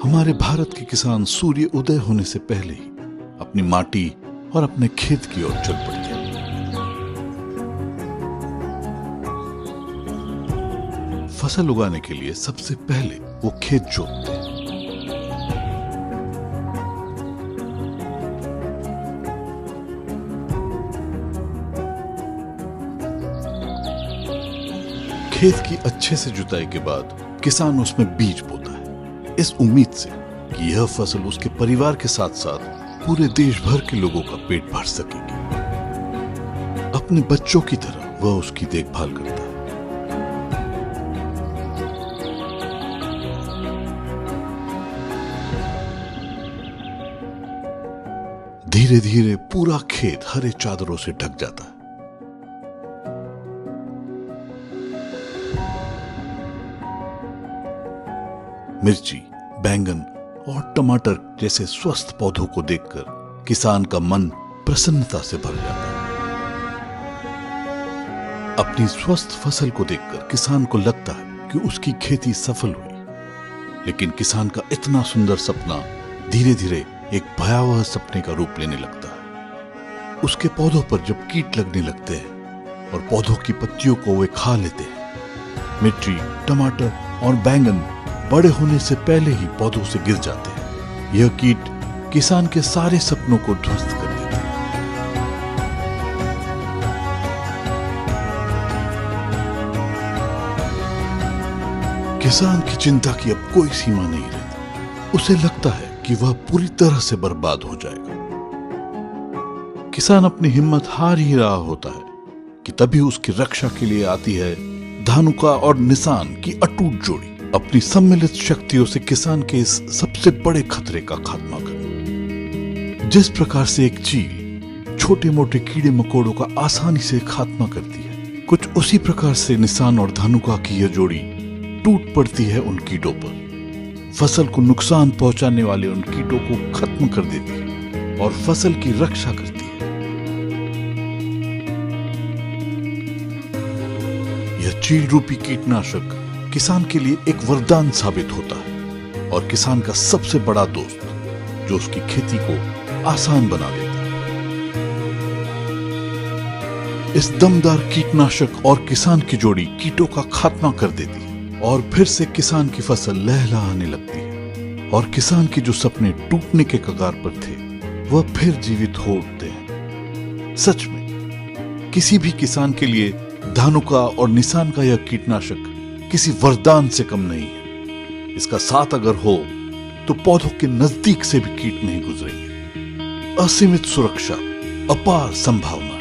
हमारे भारत के किसान सूर्य उदय होने से पहले ही अपनी माटी और अपने खेत की ओर चल पड़ते हैं। फसल उगाने के लिए सबसे पहले वो खेत जोतते हैं। खेत की अच्छे से जुताई के बाद किसान उसमें बीज बोता है, इस उम्मीद से कि यह फसल उसके परिवार के साथ साथ पूरे देश भर के लोगों का पेट भर सकेगी। अपने बच्चों की तरह वह उसकी देखभाल करता है। धीरे धीरे पूरा खेत हरे चादरों से ढक जाता है। मिर्ची, बैंगन और टमाटर जैसे स्वस्थ पौधों को देखकर किसान का मन प्रसन्नता से भर जाता है। अपनी स्वस्थ फसल को देखकर किसान को लगता है कि उसकी खेती सफल हुई। लेकिन किसान का इतना सुंदर सपना धीरे धीरे एक भयावह सपने का रूप लेने लगता है। उसके पौधों पर जब कीट लगने लगते हैं और पौधों की पत्तियों को वे खा लेते हैं, मिर्ची, टमाटर और बैंगन बड़े होने से पहले ही पौधों से गिर जाते हैं। यह कीट किसान के सारे सपनों को ध्वस्त कर देते हैं। किसान की चिंता की अब कोई सीमा नहीं रहती। उसे लगता है कि वह पूरी तरह से बर्बाद हो जाएगा। किसान अपनी हिम्मत हार ही रहा होता है कि तभी उसकी रक्षा के लिए आती है धानुका और निसान की अटूट जोड़ी। अपनी सम्मिलित शक्तियों से किसान के इस सबसे बड़े खतरे का खात्मा कर। जिस प्रकार से एक चील छोटे मोटे कीड़े मकोड़ों का आसानी से खात्मा करती है, कुछ उसी प्रकार से निसान और धानुका की यह जोड़ी टूट पड़ती है उन कीटों पर। फसल को नुकसान पहुंचाने वाले उन कीटों को खत्म कर देती है और फसल की रक्षा करती है। यह चील रूपी कीटनाशक किसान के लिए एक वरदान साबित होता है और किसान का सबसे बड़ा दोस्त, जो उसकी खेती को आसान बना देता है। इस दमदार कीटनाशक और किसान की जोड़ी कीटों का खात्मा कर देती है और फिर से किसान की फसल लहलहाने लगती है और किसान के जो सपने टूटने के कगार पर थे वह फिर जीवित हो उठते हैं। सच में किसी भी किसान के लिए धानुका और निसान का यह कीटनाशक किसी वरदान से कम नहीं है। इसका साथ अगर हो तो पौधों के नजदीक से भी कीट नहीं गुजरेंगे। असीमित सुरक्षा, अपार संभावना।